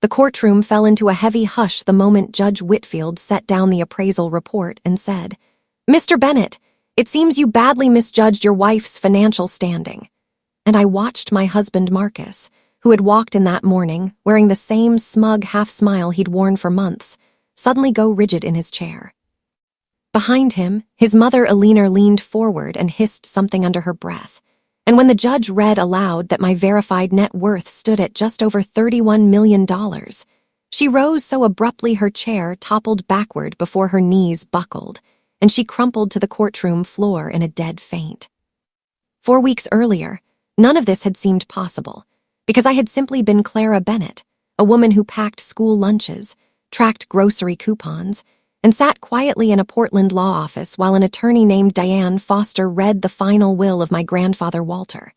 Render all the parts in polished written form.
The courtroom fell into a heavy hush the moment Judge Whitfield set down the appraisal report and said, "Mr. Bennett, it seems you badly misjudged your wife's financial standing." And I watched my husband Marcus, who had walked in that morning wearing the same smug half-smile he'd worn for months, suddenly go rigid in his chair. Behind him, his mother Alina leaned forward and hissed something under her breath. And when the judge read aloud that my verified net worth stood at just over $31 million, she rose so abruptly her chair toppled backward before her knees buckled, and she crumpled to the courtroom floor in a dead faint. 4 weeks earlier, none of this had seemed possible, because I had simply been Clara Bennett, a woman who packed school lunches, tracked grocery coupons, and sat quietly in a Portland law office while an attorney named Diane Foster read the final will of my grandfather Walter,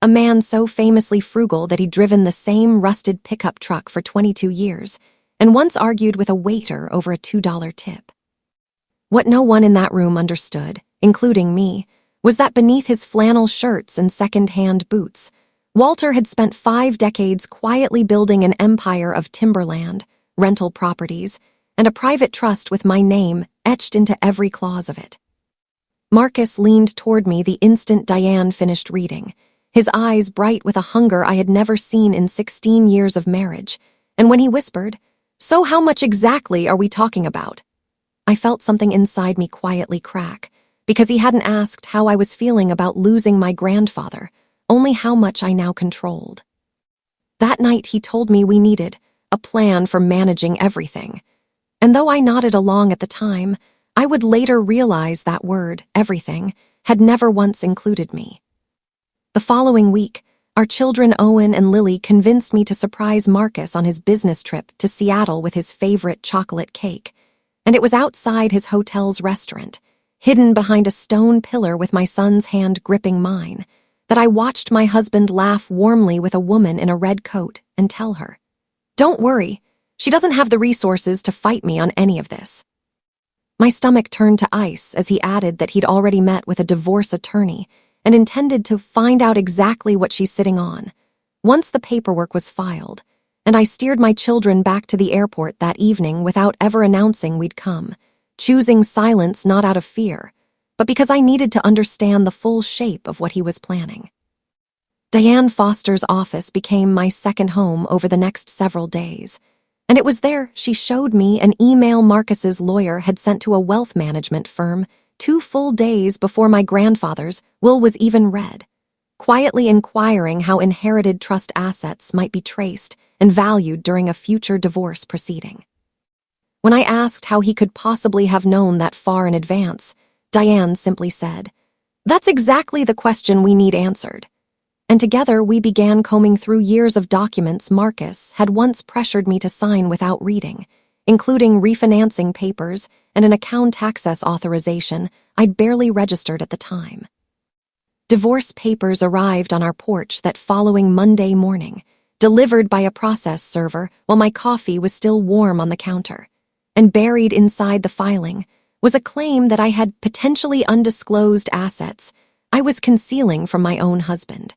a man so famously frugal that he'd driven the same rusted pickup truck for 22 years and once argued with a waiter over a $2 tip. What no one in that room understood, including me, was that beneath his flannel shirts and second-hand boots, Walter had spent 5 decades quietly building an empire of timberland, rental properties, and a private trust with my name etched into every clause of it. Marcus leaned toward me the instant Diane finished reading, his eyes bright with a hunger I had never seen in 16 years of marriage, and when he whispered, "So how much exactly are we talking about?" I felt something inside me quietly crack, because he hadn't asked how I was feeling about losing my grandfather, only how much I now controlled. That night he told me we needed a plan for managing everything. And though I nodded along at the time, I would later realize that word, everything, had never once included me. The following week, our children Owen and Lily convinced me to surprise Marcus on his business trip to Seattle with his favorite chocolate cake, and it was outside his hotel's restaurant, hidden behind a stone pillar with my son's hand gripping mine, that I watched my husband laugh warmly with a woman in a red coat and tell her, "Don't worry, she doesn't have the resources to fight me on any of this." My stomach turned to ice as he added that he'd already met with a divorce attorney and intended to find out exactly what she's sitting on, once the paperwork was filed, and I steered my children back to the airport that evening without ever announcing we'd come, choosing silence not out of fear, but because I needed to understand the full shape of what he was planning. Diane Foster's office became my second home over the next several days, and it was there she showed me an email Marcus's lawyer had sent to a wealth management firm 2 full days before my grandfather's will was even read, quietly inquiring how inherited trust assets might be traced and valued during a future divorce proceeding. When I asked how he could possibly have known that far in advance, Diane simply said, "That's exactly the question we need answered." And together we began combing through years of documents Marcus had once pressured me to sign without reading, including refinancing papers and an account access authorization I'd barely registered at the time. Divorce papers arrived on our porch that following Monday morning, delivered by a process server while my coffee was still warm on the counter, and buried inside the filing was a claim that I had potentially undisclosed assets I was concealing from my own husband.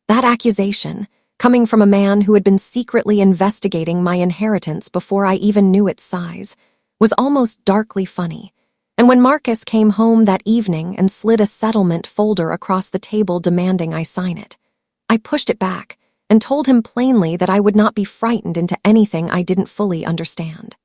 That accusation, coming from a man who had been secretly investigating my inheritance before I even knew its size, was almost darkly funny, and when Marcus came home that evening and slid a settlement folder across the table demanding I sign it, I pushed it back and told him plainly that I would not be frightened into anything I didn't fully understand.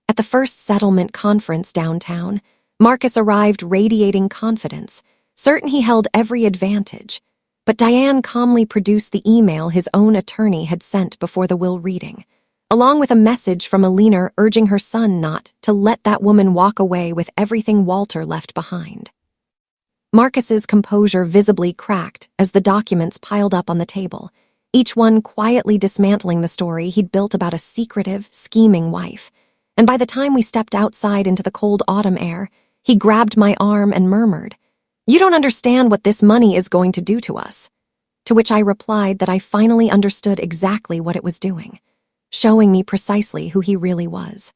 At the first settlement conference downtown, Marcus arrived radiating confidence, certain he held every advantage, but Diane calmly produced the email his own attorney had sent before the will reading, along with a message from Alina urging her son not to let that woman walk away with everything Walter left behind. Marcus's composure visibly cracked as the documents piled up on the table, each one quietly dismantling the story he'd built about a secretive, scheming wife, and by the time we stepped outside into the cold autumn air, he grabbed my arm and murmured, "You don't understand what this money is going to do to us." To which I replied that I finally understood exactly what it was doing, showing me precisely who he really was.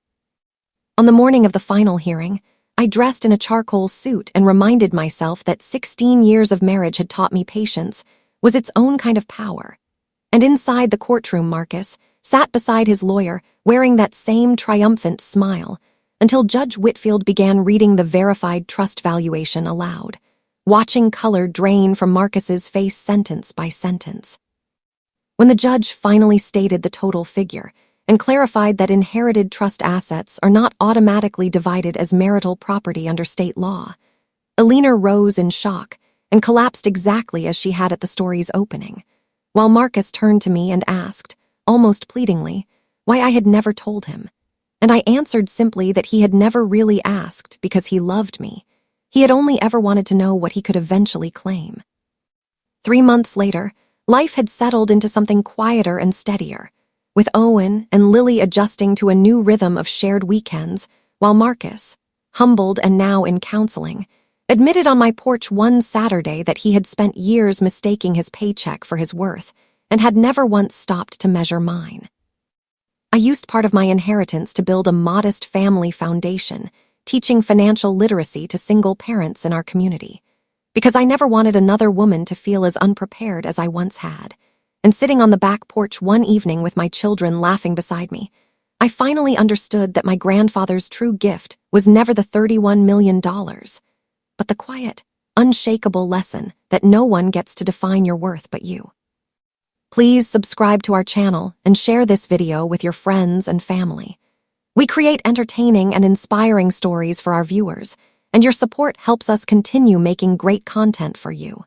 On the morning of the final hearing, I dressed in a charcoal suit and reminded myself that 16 years of marriage had taught me patience was its own kind of power. And inside the courtroom, Marcus, sat beside his lawyer, wearing that same triumphant smile, until Judge Whitfield began reading the verified trust valuation aloud, watching color drain from Marcus's face sentence by sentence. When the judge finally stated the total figure and clarified that inherited trust assets are not automatically divided as marital property under state law, Alina rose in shock and collapsed exactly as she had at the story's opening, while Marcus turned to me and asked, almost pleadingly, why I had never told him. And I answered simply that he had never really asked because he loved me. He had only ever wanted to know what he could eventually claim. 3 months later, life had settled into something quieter and steadier, with Owen and Lily adjusting to a new rhythm of shared weekends, while Marcus, humbled and now in counseling, admitted on my porch one Saturday that he had spent years mistaking his paycheck for his worth and had never once stopped to measure mine. I used part of my inheritance to build a modest family foundation, teaching financial literacy to single parents in our community, because I never wanted another woman to feel as unprepared as I once had. And sitting on the back porch one evening with my children laughing beside me, I finally understood that my grandfather's true gift was never the $31 million, but the quiet, unshakable lesson that no one gets to define your worth but you. Please subscribe to our channel and share this video with your friends and family. We create entertaining and inspiring stories for our viewers, and your support helps us continue making great content for you.